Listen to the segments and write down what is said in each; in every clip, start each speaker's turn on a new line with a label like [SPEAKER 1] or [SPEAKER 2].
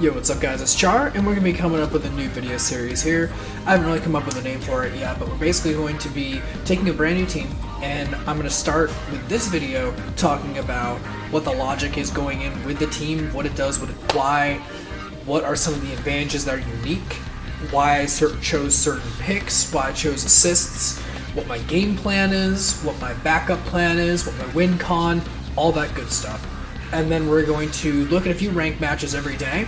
[SPEAKER 1] Yo, what's up guys, it's Char, and we're going to be coming up with a new video series here. I haven't really come up with a name for it yet, but we're basically going to be taking a brand new team, and I'm going to start with this video talking about what the logic is going in with the team, what it does, why, what are some of the advantages that are unique, why I chose certain picks, why I chose assists, what my game plan is, what my backup plan is, what my win con, all that good stuff. And then we're going to look at a few ranked matches every day,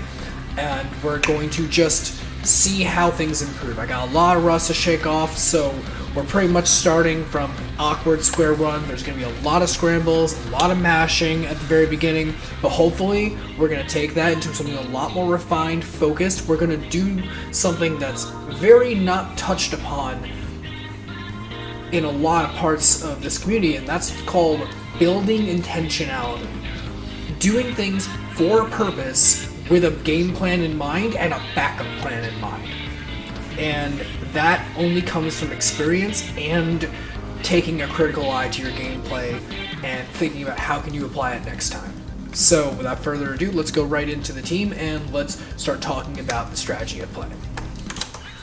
[SPEAKER 1] and we're going to just see how things improve. I got a lot of rust to shake off, so we're pretty much starting from awkward square one. There's going to be a lot of scrambles, a lot of mashing at the very beginning, but hopefully we're going to take that into something a lot more refined, focused. We're going to do something that's very not touched upon in a lot of parts of this community, and that's called building intentionality. Doing things for a purpose with a game plan in mind and a backup plan in mind. And that only comes from experience and taking a critical eye to your gameplay and thinking about how can you apply it next time. So without further ado, let's go right into the team and let's start talking about the strategy at play.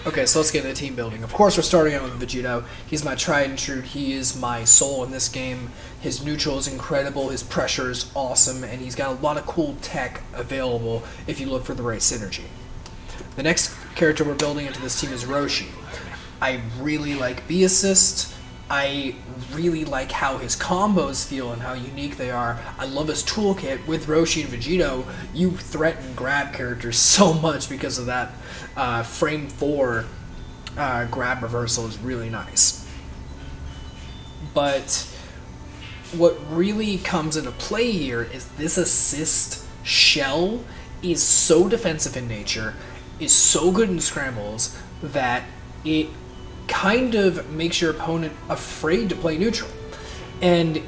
[SPEAKER 1] Okay, so let's get into team building. Of course, we're starting out with Vegito. He's my tried and true. He is my soul in this game. His neutral is incredible, his pressure is awesome, and he's got a lot of cool tech available if you look for the right synergy. The next character we're building into this team is Roshi. I really like B assist. I really like how his combos feel and how unique they are. I love his toolkit. With Roshi and Vegito, you threaten grab characters so much because of that. Frame 4 grab reversal is really nice. But what really comes into play here is this assist shell is so defensive in nature, is so good in scrambles, that it kind of makes your opponent afraid to play neutral. And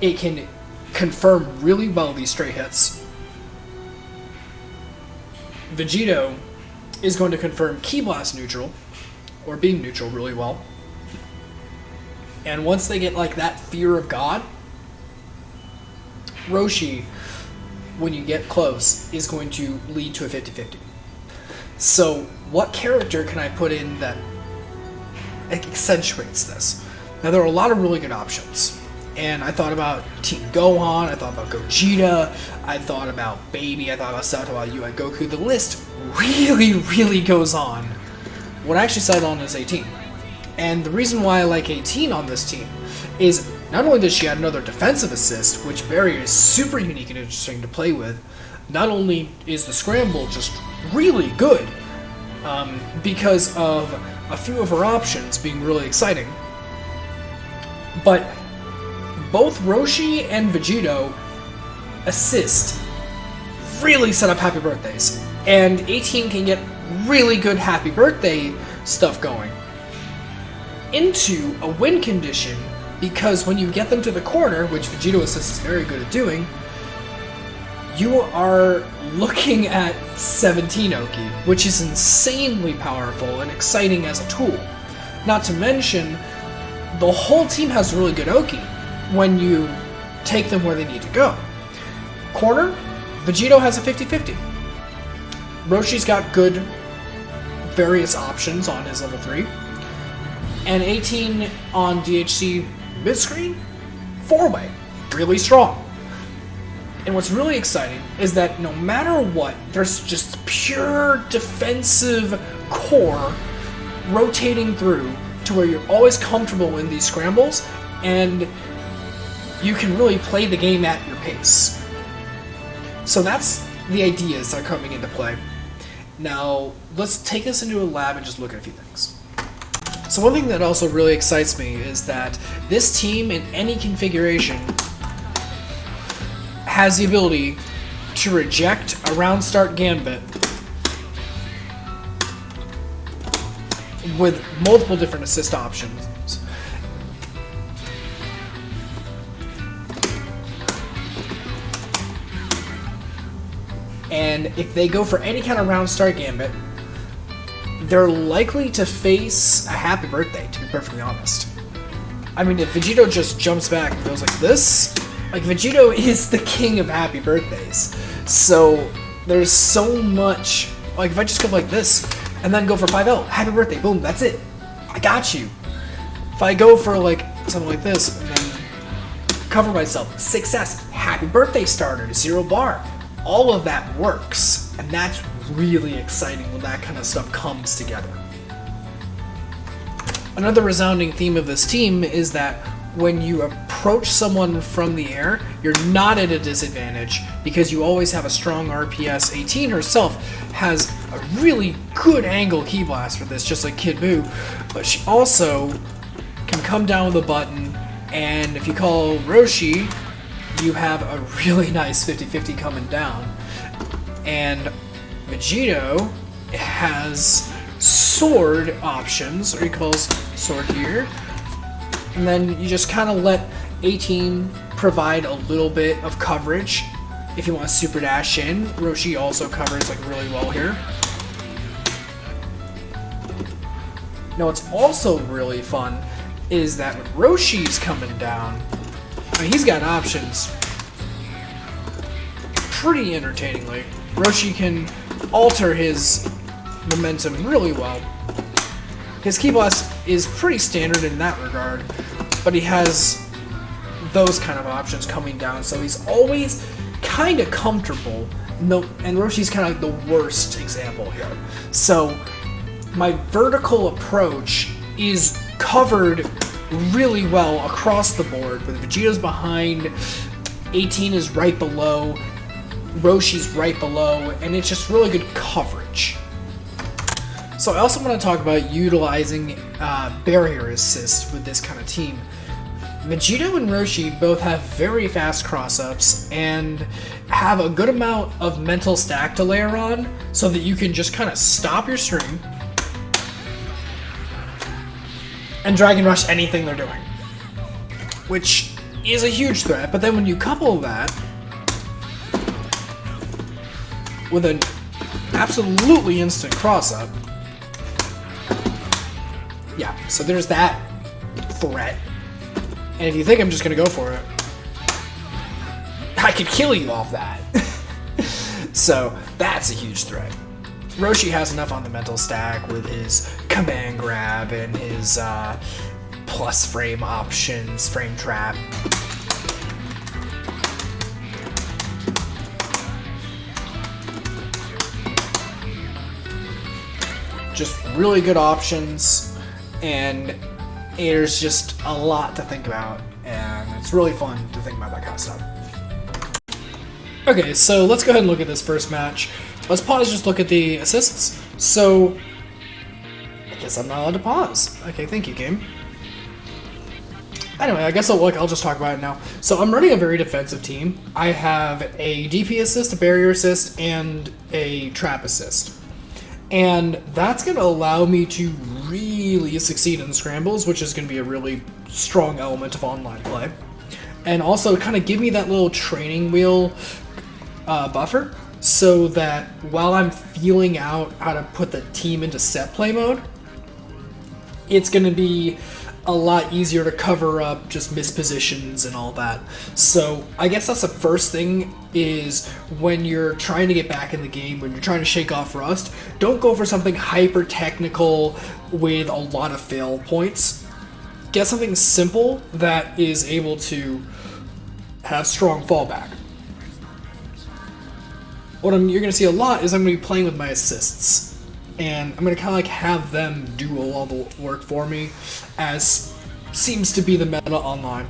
[SPEAKER 1] it can confirm really well these straight hits. Vegito is going to confirm Ki Blast neutral, or being neutral really well. And once they get like that fear of God, Roshi, when you get close, is going to lead to a 50-50. So what character can I put in that accentuates this? Now there are a lot of really good options. And I thought about Team Gohan, I thought about Gogeta, I thought about Baby, I thought about Satowa, UI Goku. The list really goes on. What I actually settled on is 18. And the reason why I like 18 on this team is not only does she add another defensive assist, which Barrier is super unique and interesting to play with, not only is the scramble just really good, because of a few of her options being really exciting, but both Roshi and Vegito assist really set up happy birthdays, and 18 can get really good happy birthday stuff going into a win condition, because when you get them to the corner, which Vegito assist is very good at doing, you are looking at 17 Oki, which is insanely powerful and exciting as a tool. Not to mention, the whole team has really good Oki when you take them where they need to go. Corner, Vegito has a 50-50. Roshi's got good various options on his level 3. And 18 on DHC mid-screen, 4-way, really strong. And what's really exciting is that no matter what, there's just pure defensive core rotating through to where you're always comfortable in these scrambles, and you can really play the game at your pace. So that's the ideas that are coming into play. Now, let's take this into a lab and just look at a few things. So one thing that also really excites me is that this team in any configuration has the ability to reject a round start gambit with multiple different assist options. And if they go for any kind of round start gambit, they're likely to face a happy birthday, to be perfectly honest. I mean, if Vegito just jumps back and goes like this, like, Vegito is the king of happy birthdays. So There's so much. Like, if I just go like this, and then go for 5L, happy birthday, boom, that's it. I got you. If I go for, like, something like this, and then cover myself, success, happy birthday starter, 0 bar. All of that works, and that's really exciting when that kind of stuff comes together. Another resounding theme of this team is that when you approach someone from the air, you're not at a disadvantage because you always have a strong RPS. 18 herself has a really good angle key blast for this, just like Kid Buu, but she also can come down with a button, and if you call Roshi, you have a really nice 50-50 coming down. And Vegito has sword options, or he calls sword here. And then you just kind of let 18 provide a little bit of coverage. If you want to super dash in, Roshi also covers like really well here. Now what's also really fun is that when Roshi's coming down, I mean, he's got options pretty entertainingly. Roshi can alter his momentum really well. His Ki Blast is pretty standard in that regard, but he has those kind of options coming down, so he's always kind of comfortable. No, and Roshi's kind of like the worst example here. So my vertical approach is covered really well across the board, with Vegito's behind, 18 is right below, Roshi's right below, and it's just really good coverage. So I also want to talk about utilizing barrier assist with this kind of team. Vegito and Roshi both have very fast cross-ups and have a good amount of mental stack to layer on so that you can just kind of stop your stream and Dragon Rush anything they're doing, which is a huge threat. But then when you couple that with an absolutely instant cross-up, yeah, so there's that threat. And if you think I'm just gonna go for it, I could kill you off that. So that's a huge threat. Roshi has enough on the mental stack with his command grab and his plus frame options, frame trap. Just really good options, and there's just a lot to think about, and it's really fun to think about that kind of stuff. Okay, so let's go ahead and look at this first match. Let's pause, just look at the assists. So, I guess I'm not allowed to pause. Okay, thank you, game. Anyway, I guess I'll just talk about it now. So I'm running a very defensive team. I have a DP assist, a barrier assist, and a trap assist. And that's going to allow me to really succeed in scrambles, which is going to be a really strong element of online play. And also kind of give me that little training wheel buffer, so that while I'm feeling out how to put the team into set play mode, it's going to be a lot easier to cover up just mispositions and all that. So I guess that's the first thing, is when you're trying to get back in the game, when you're trying to shake off rust, don't go for something hyper technical with a lot of fail points. Get something simple that is able to have strong fallback. What you're going to see a lot is I'm going to be playing with my assists. And I'm going to kind of like have them do all the work for me, as seems to be the meta online.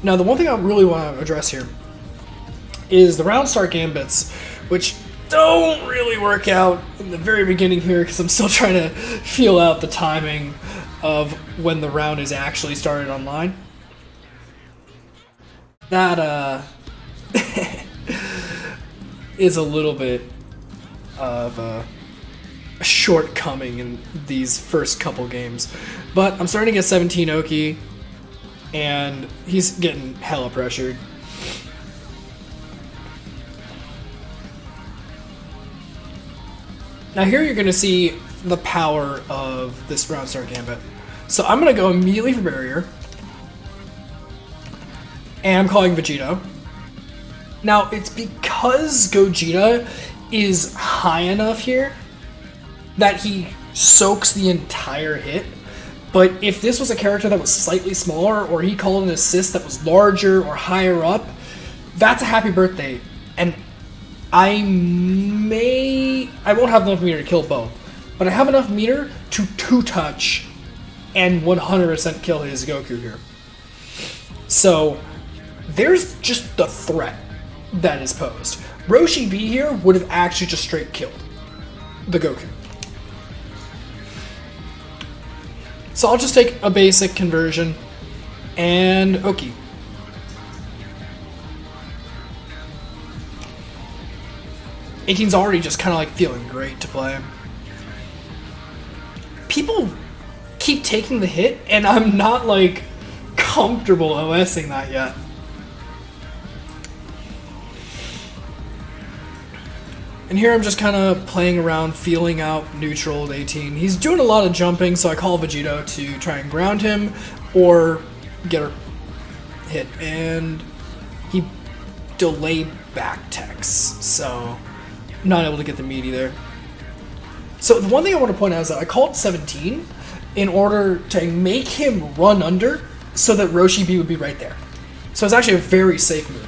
[SPEAKER 1] Now, the one thing I really want to address here is the round start gambits, which don't really work out in the very beginning here, because I'm still trying to feel out the timing of when the round is actually started online. That is a little bit of a shortcoming in these first couple games. But I'm starting to get 17 Oki, and he's getting hella pressured. Now here you're going to see the power of this round start gambit. So I'm going to go immediately for barrier, and I'm calling Vegito. Now it's because because Gogeta is high enough here that he soaks the entire hit. But if this was a character that was slightly smaller, or he called an assist that was larger or higher up, that's a happy birthday. And I won't have enough meter to kill both, but I have enough meter to 2-touch and 100% kill his Goku here. So there's just the threat that is posed. Roshi B here would have actually just straight killed the Goku. So I'll just take a basic conversion and Oki. Eighteen's already just kind of like feeling great to play. People keep taking the hit and I'm not like comfortable OSing that yet. And here I'm just kind of playing around, feeling out neutral with 18. He's doing a lot of jumping, so I call Vegito to try and ground him or get her hit. And he delayed back techs, so not able to get the meaty there. So the one thing I want to point out is that I called 17 in order to make him run under so that Roshi B would be right there. So it's actually a very safe move.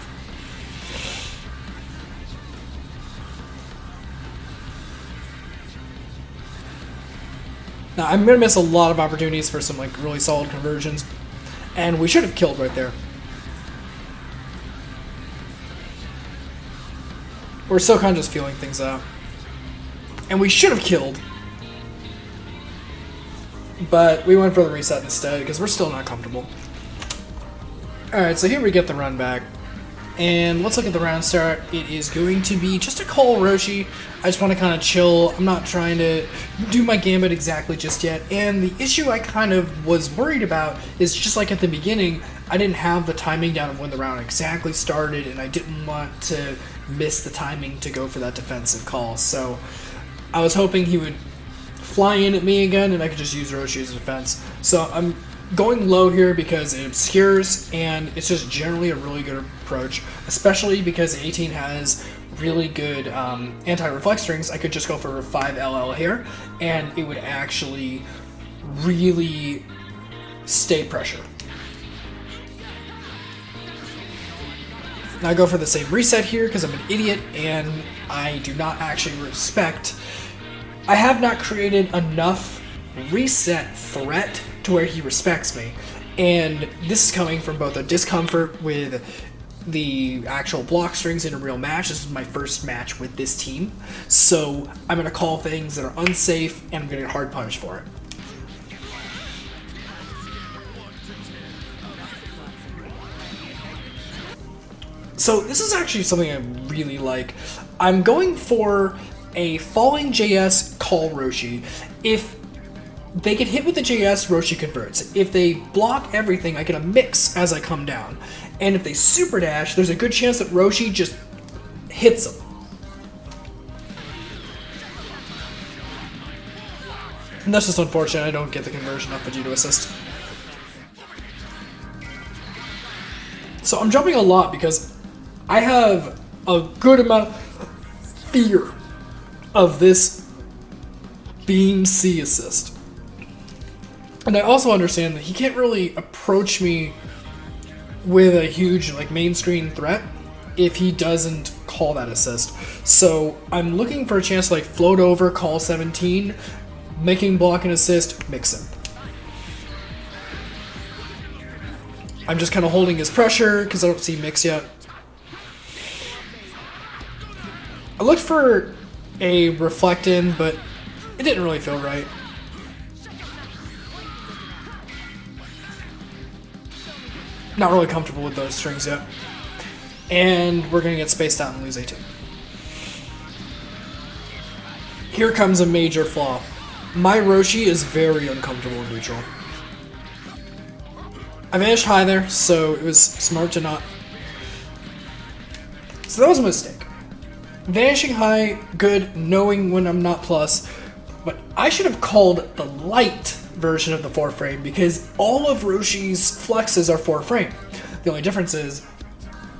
[SPEAKER 1] Now, I'm going to miss a lot of opportunities for some like really solid conversions, and we should have killed right there. We're still kind of just feeling things out. And we should have killed, but we went for the reset instead because we're still not comfortable. Alright, so here we get the run back. And let's look at the round start. It is going to be just a call Roshi. I just want to kind of chill. I'm not trying to do my gambit exactly just yet. And the issue I kind of was worried about is just like at the beginning, I didn't have the timing down of when the round exactly started, and I didn't want to miss the timing to go for that defensive call. So I was hoping he would fly in at me again and I could just use Roshi as a defense. So I'm going low here because it obscures, and it's just generally a really good approach, especially because 18 has really good anti-reflect strings. I could just go for 5 LL here, and it would actually really stay pressure. Now I go for the same reset here because I'm an idiot and I do not actually respect. I have not created enough reset threat to where he respects me, and this is coming from both a discomfort with the actual block strings in a real match. This is my first match with this team, so I'm going to call things that are unsafe and I'm going to get hard punished for it. So this is actually something I really like. I'm going for a falling JS call Roshi. If they get hit with the JS, Roshi converts. If they block everything, I get a mix as I come down. And if they super dash, there's a good chance that Roshi just hits them. And that's just unfortunate, I don't get the conversion off Vegito assist. So I'm jumping a lot because I have a good amount of fear of this beam C assist. And I also understand that he can't really approach me with a huge like main screen threat if he doesn't call that assist. So I'm looking for a chance to like float over, call 17, making block and assist, mix him. I'm just kind of holding his pressure because I don't see mix yet. I looked for a reflect in, but it didn't really feel right. Not really comfortable with those strings yet. And we're going to get spaced out and lose 18. Here comes a major flaw. My Roshi is very uncomfortable in neutral. I vanished high there, so it was smart to not. So that was a mistake. Vanishing high, good, knowing when I'm not plus, but I should have called the light version of the 4 frame because all of Roshi's flexes are 4 frame. The only difference is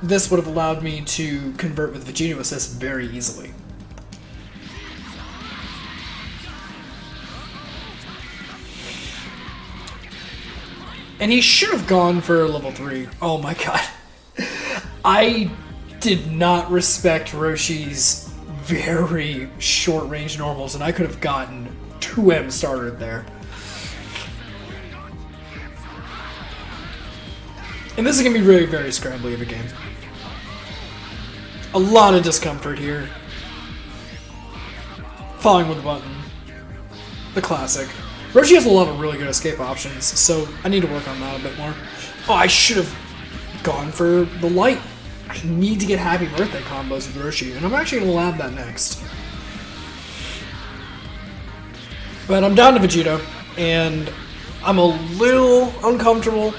[SPEAKER 1] this would have allowed me to convert with Vegeta Assist very easily. And he should have gone for level 3. Oh my god. I did not respect Roshi's very short range normals, and I could have gotten 2M started there. And this is going to be really very scrambly of a game. A lot of discomfort here. Falling with the button. The classic. Roshi has a lot of really good escape options, so I need to work on that a bit more. Oh, I should have gone for the light. I need to get happy birthday combos with Roshi, and I'm actually going to lab that next. But I'm down to Vegeta, and I'm a little uncomfortable.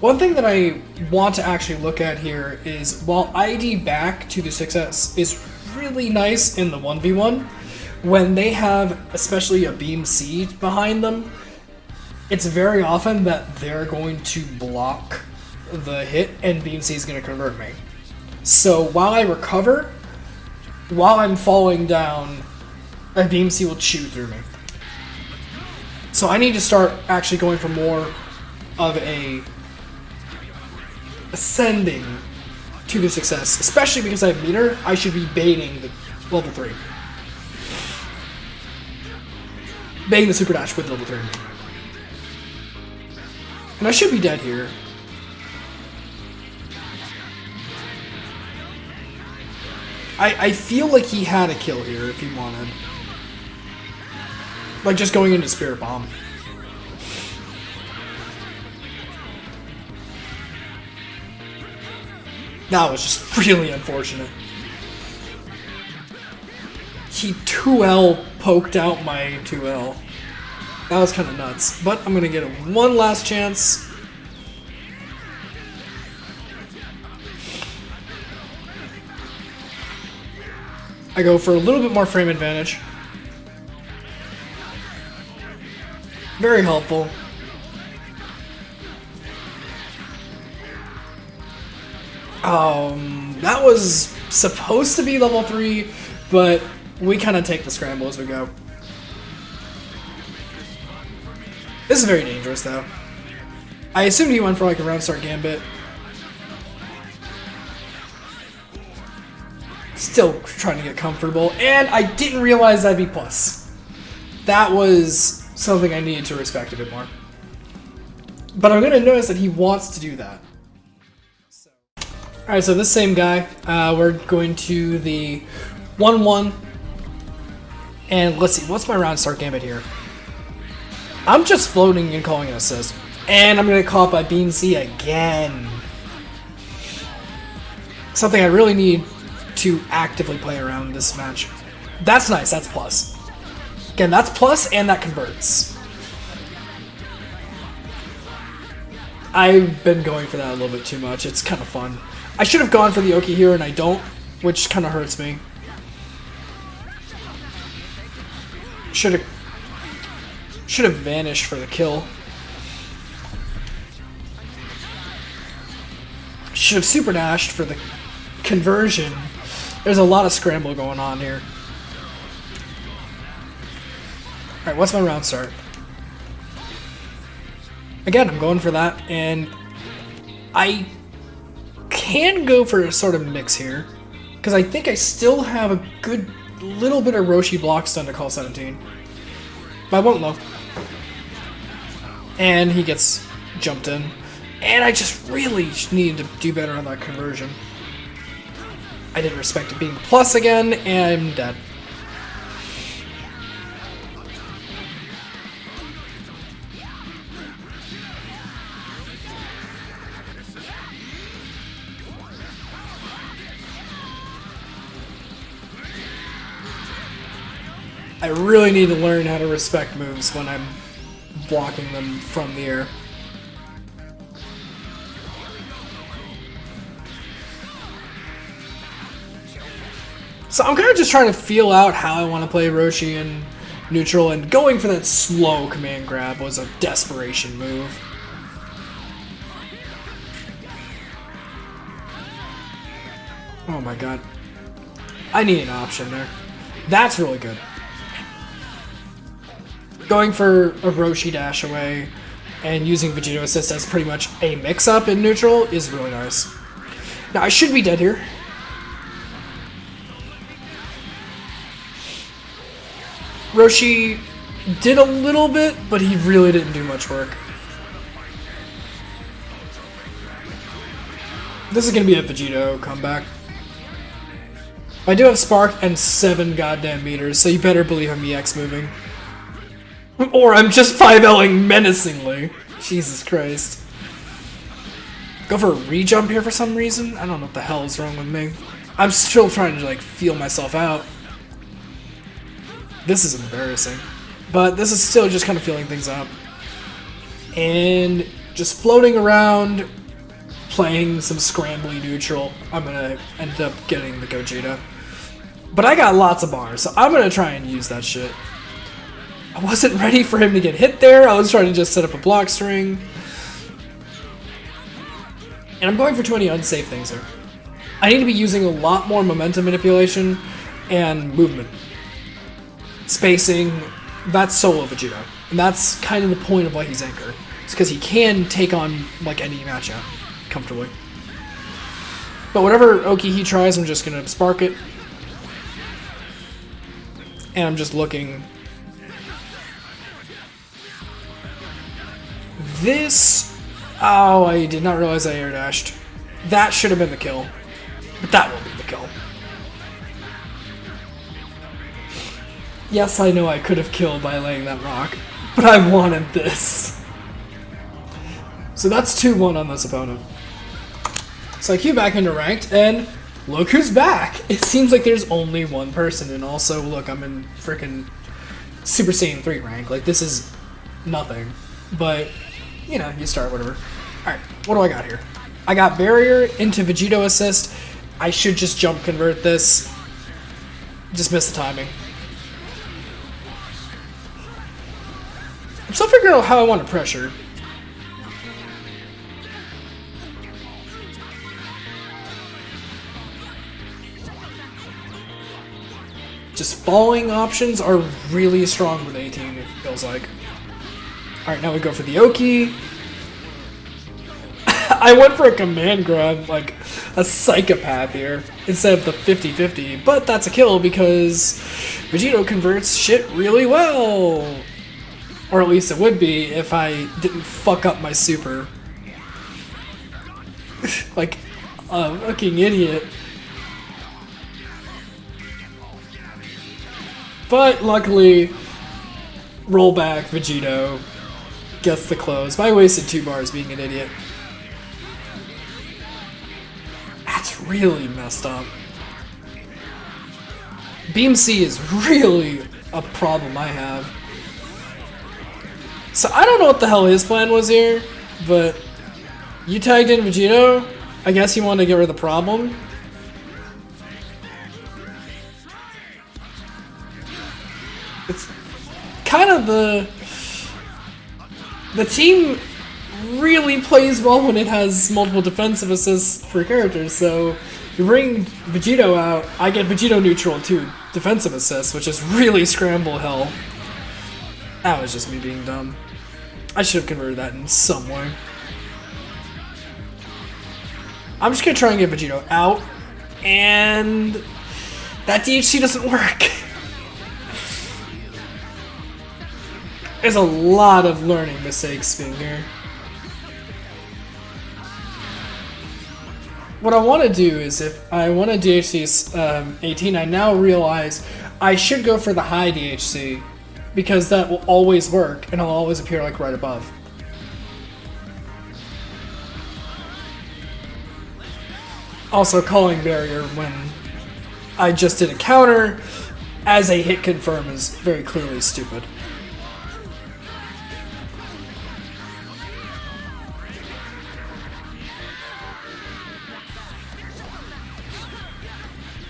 [SPEAKER 1] One thing that I want to actually look at here is, while ID back to the 6S is really nice in the 1v1, when they have especially a Beam C behind them, it's very often that they're going to block the hit and Beam C is going to convert me. So while I recover, while I'm falling down, a Beam C will chew through me. So I need to start actually going for more of a ascending to the success, especially because I have meter. I should be baiting the level 3. Baiting the super dash with level 3. And I should be dead here. I feel like he had a kill here if he wanted. Like just going into Spirit Bomb. That was just really unfortunate. He 2L poked out my 2L. That was kind of nuts. But I'm going to get one last chance. I go for a little bit more frame advantage. Very helpful. That was supposed to be level 3, but we kind of take the scramble as we go. This is very dangerous, though. I assumed he went for like a round start gambit. Still trying to get comfortable, and I didn't realize that'd be plus. That was something I needed to respect a bit more. But I'm going to notice that he wants to do that. Alright, so this same guy, we're going to the 1-1. And let's see, what's my round start gambit here? I'm just floating and calling an assist. And I'm going to get caught by Beam C again. Something I really need to actively play around this match. That's nice, that's plus. Again, that's plus and that converts. I've been going for that a little bit too much, it's kind of fun. I should have gone for the Oki here and I don't, which kind of hurts me. Should have vanished for the kill. Should have super dashed for the conversion. There's a lot of scramble going on here. Alright, what's my round start? Again, I'm going for that, and I can go for a sort of mix here, because I think I still have a good little bit of Roshi blocks done to call 17. But I won't low. And he gets jumped in. And I just really needed to do better on that conversion. I didn't respect it being plus again, and I'm dead. I really need to learn how to respect moves when I'm blocking them from the air. So I'm kind of just trying to feel out how I want to play Roshi in neutral, and going for that slow command grab was a desperation move. Oh my god. I need an option there. That's really good. Going for a Roshi dash away and using Vegito Assist as pretty much a mix-up in neutral is really nice. Now, I should be dead here. Roshi did a little bit, but he really didn't do much work. This is going to be a Vegito comeback. I do have Spark and 7 goddamn meters, so you better believe I'm EX moving. Or I'm just 5L'ing menacingly. Jesus Christ. Go for a re-jump here for some reason? I don't know what the hell is wrong with me. I'm still trying to, like, feel myself out. This is embarrassing. But this is still just kind of feeling things out. And just floating around, playing some scrambly neutral. I'm gonna end up getting the Gogeta. But I got lots of bars, so I'm gonna try and use that shit. I wasn't ready for him to get hit there. I was trying to just set up a block string. And I'm going for too many unsafe things here. I need to be using a lot more momentum manipulation and movement. Spacing, that's solo Vegito. And that's kind of the point of why he's Anchor. It's because he can take on like any matchup comfortably. But whatever Oki he tries, I'm just going to spark it. And I'm just looking. This... Oh, I did not realize I air dashed. That should have been the kill. But that will be the kill. Yes, I know I could have killed by laying that rock, but I wanted this. So that's 2-1 on this opponent. So I queue back into ranked, and look who's back! It seems like there's only one person, and also, look, I'm in frickin' Super Saiyan 3 rank. Like, this is nothing. But, you know, you start, whatever. Alright, what do I got here? I got Barrier into Vegito Assist. I should just jump convert this. Just missed the timing. I'm still figuring out how I want to pressure. Just falling options are really strong with 18, it feels like. Alright, now we go for the Oki. I went for a command grab like a psychopath here instead of the 50-50, but that's a kill because Vegito converts shit really well. Or at least it would be if I didn't fuck up my super. Like a fucking idiot. But luckily, rollback Vegito gets the close. But I wasted 2 bars being an idiot. That's really messed up. Beam C is really a problem I have. So I don't know what the hell his plan was here, but you tagged in Vegito. I guess he wanted to get rid of the problem. It's kind of the team really plays well when it has multiple defensive assists for characters, so if you bring Vegito out, I get Vegito neutral and 2 defensive assists, which is really scramble hell. That was just me being dumb. I should have converted that in some way. I'm just gonna try and get Vegito out, and that DHC doesn't work. There's a lot of learning mistakes being here. What I want to do is, if I want to DHC 18, I now realize I should go for the high DHC, because that will always work, and it'll always appear like right above. Also, calling barrier when I just did a counter as a hit confirm is very clearly stupid.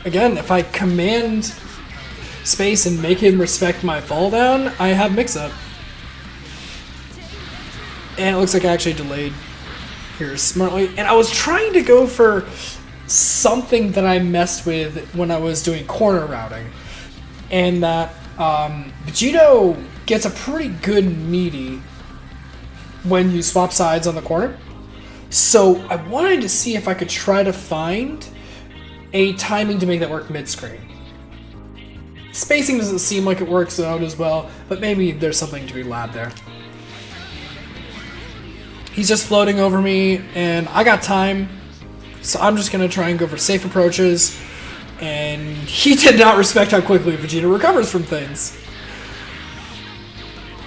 [SPEAKER 1] Again, if I command space and make him respect my fall down, I have mix-up. And it looks like I actually delayed here smartly. And I was trying to go for something that I messed with when I was doing corner routing, and that Vegito gets a pretty good meaty when you swap sides on the corner. So I wanted to see if I could try to find a timing to make that work mid-screen. Spacing doesn't seem like it works out as well, but maybe there's something to be labbed there. He's just floating over me, and I got time, so I'm just going to try and go for safe approaches, and he did not respect how quickly Vegeta recovers from things.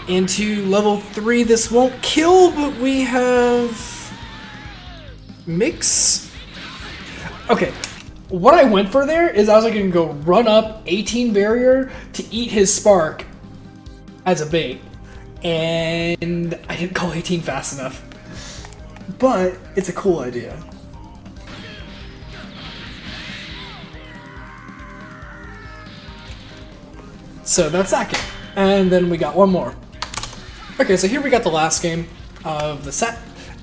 [SPEAKER 1] Into level 3, this won't kill, but we have... Mix? Okay, what I went for there is I was like going to go run up 18 barrier to eat his spark as a bait, and I didn't call 18 fast enough. But it's a cool idea. So that's that game. And then we got one more. Okay, so here we got the last game of the set.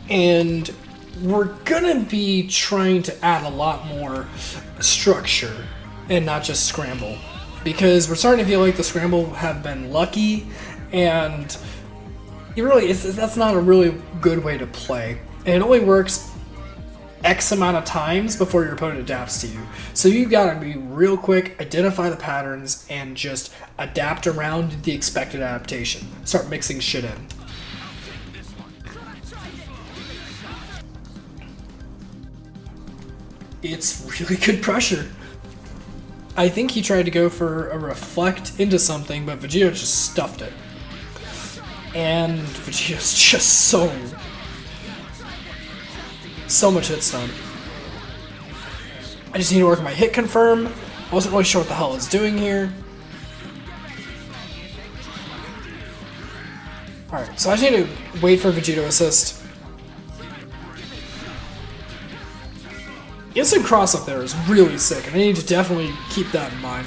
[SPEAKER 1] And we're gonna be trying to add a lot more structure and not just scramble. Because we're starting to feel like the scramble have been lucky, and that's not a really good way to play. And it only works X amount of times before your opponent adapts to you. So you gotta be real quick, identify the patterns, and just adapt around the expected adaptation. Start mixing shit in. It's really good pressure. I think he tried to go for a reflect into something, but Vegeta just stuffed it. And Vegeta's just so much hit stun. I just need to work on my hit confirm. I wasn't really sure what the hell I was doing here. Alright, so I just need to wait for Vegeta assist. Instant cross up there is really sick, and I need to definitely keep that in mind.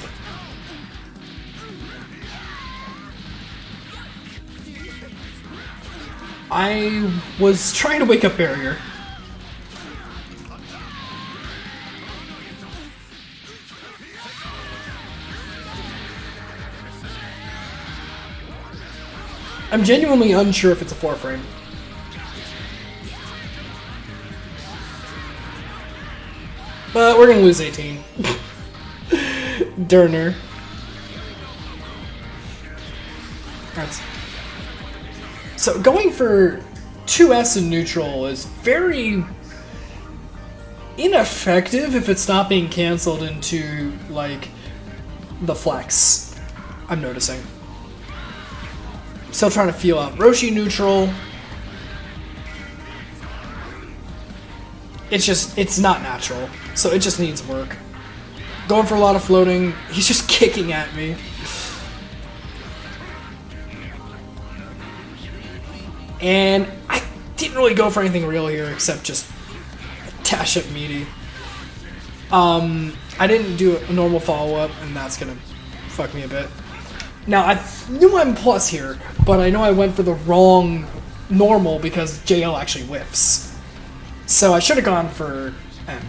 [SPEAKER 1] I was trying to wake up barrier. I'm genuinely unsure if it's a 4-frame. But we're gonna lose 18. Durner. Alright. So going for 2S in neutral is very ineffective if it's not being cancelled into, like, the flex, I'm noticing. Still trying to feel out Roshi neutral. It's not natural, so it just needs work. Going for a lot of floating. He's just kicking at me. And I didn't really go for anything real here except just dash at meaty. I didn't do a normal follow-up, and that's gonna fuck me a bit. Now, I knew I'm plus here, but I know I went for the wrong normal because JL actually whiffs. So I should have gone for M.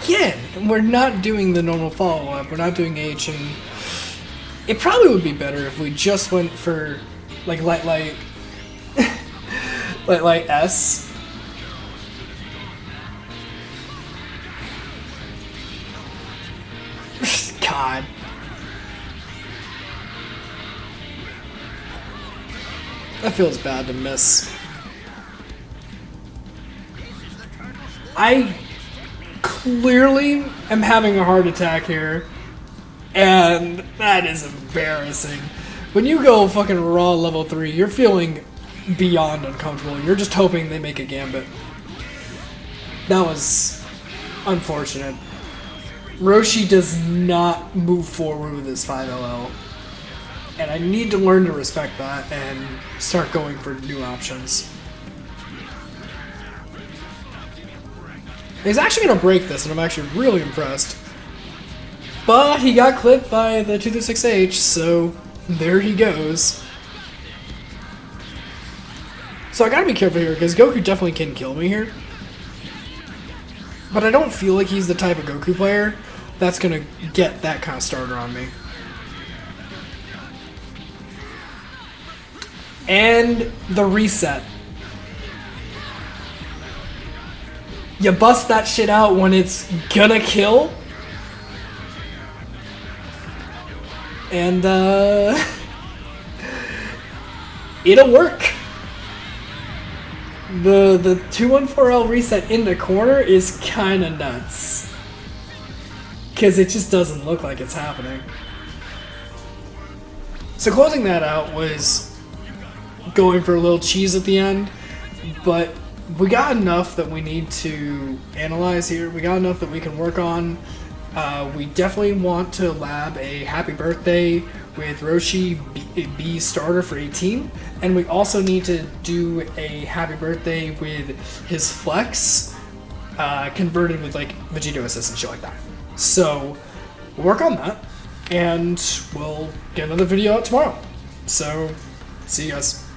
[SPEAKER 1] Again, we're not doing the normal follow-up, we're not doing H, and it probably would be better if we just went for, like, light S. God. That feels bad to miss. I clearly am having a heart attack here, and that is embarrassing. When you go fucking raw level 3, you're feeling beyond uncomfortable. You're just hoping they make a gambit. That was unfortunate. Roshi does not move forward with his 5LL. And I need to learn to respect that and start going for new options. He's actually going to break this, and I'm actually really impressed. But he got clipped by the 236H, so there he goes. So I gotta be careful here, because Goku definitely can kill me here. But I don't feel like he's the type of Goku player that's gonna get that kind of starter on me. And the reset. You bust that shit out when it's gonna kill. And, it'll work. The 214L reset in the corner is kinda nuts. Because it just doesn't look like it's happening. So closing that out was going for a little cheese at the end, but we got enough that we need to analyze here. We got enough that we can work on. We definitely want to lab a happy birthday with Roshi B starter for 18, and we also need to do a happy birthday with his flex converted with like Vegito assist and shit like that. So we'll work on that, and we'll get another video out tomorrow. So see you guys.